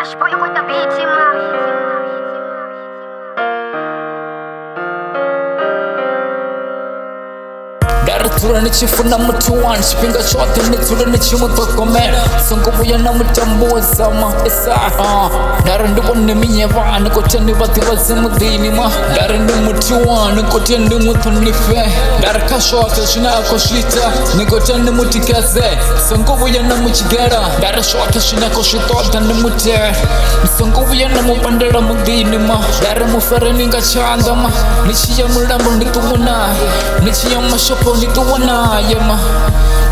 Josh boy with the beat man. Tura nichifuna mtu wani chipinga chote nitura nichimutokomera Songobuya na mutambuza ma Dara ndibone minyeva nikote nibati bazimudini ma Dara ndi muti wani nikote ndi mutunife Dara kashote shinako shita nikote ndi mutikaze Songobuya na muchigera Dara shote shinako shitota ndi mute Songobuya na mubandera mudini ma Dara mufere ninga chanda ma Nichiya mulambo ndituwana Nichiya mashopo ndituwana yema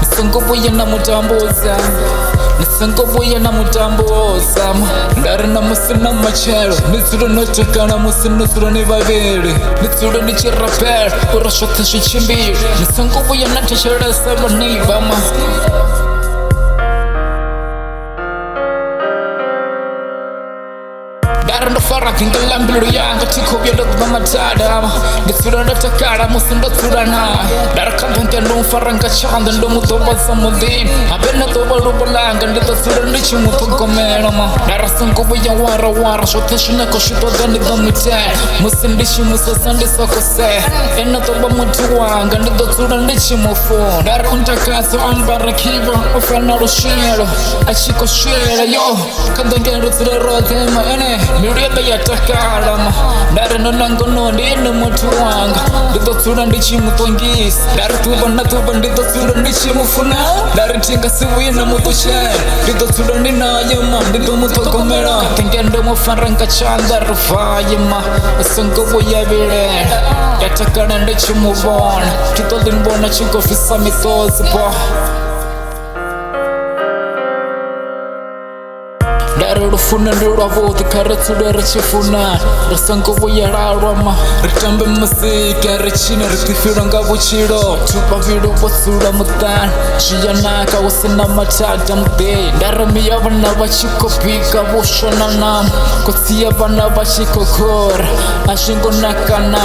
Nisongobuya na mutambuza Nisongobuya na mutambuza Ndari na musina machero Nitsura notakana musina sura ni babiri Nitsura ni chirapere Urashota shichimbiri Nisongobuya na tashara saba ni bama Dara ndo fara kingala mbilu yanga Tiko bia ndokuba matadama Nitsura notakana musina sura na Dara kabunke ndo mfara nga chanda ndo mutoba samudini Abena toba lubalanga ndita sura ndichi mutogomera ma Dara songobuya wara wara Shote shinako shito dani dhamite Musindishi musasandi sakose Ena toba mutu wanga ndita sura ndichi mufun Dara untakaso ambara kibo Ufana rushiro Achiko shira yo Kadangero tura rotema ene Miriaba ya takarama Dara nonangono ndino mutu wanga Ndita sura ndichi mutongisi Dara tuba na tuba ndita sura ndichi mufuna Dara tinga siwi na mutushe Ndita sura ndina yema ndita mutogomera Katengendo mufaranga chanda rufayema Songobuya bire Yatakana ndichi mubona Tito dinbona chiko fisa mitozi pa Dara rufuna ndirwavuthi karatsura richifuna Rasongobuya rarwama Ritambe musika richina ritifira nga buchiro Tupa viru bosura mutani Chiyanaka wasina matata mudei Dara miya vana bachiko pika bushona namu Kotsiya vana bachiko kora Ashingo nakana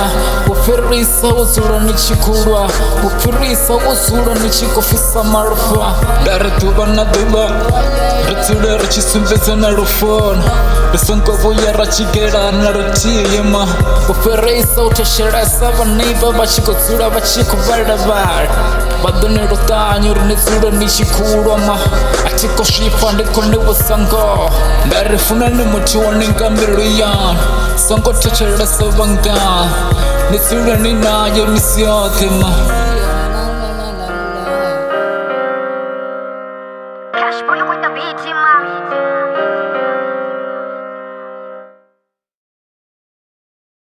Bufirisa uzura nichikurwa Bufirisa uzura nichiko fisa marufa Dara tuba na duba Ritsura richisumbeza na rufona Risongobuya rachigera na rutiyema Bufirisa utashira saba niba bachiko tsura bachiko barabara Badone rutanyo rinitsura nichikurwa ma Atiko shifa ndiko nibusango Darifuna ni muti waninga miliyan Songo tachira sabanga Nitsura ninayo misyote ma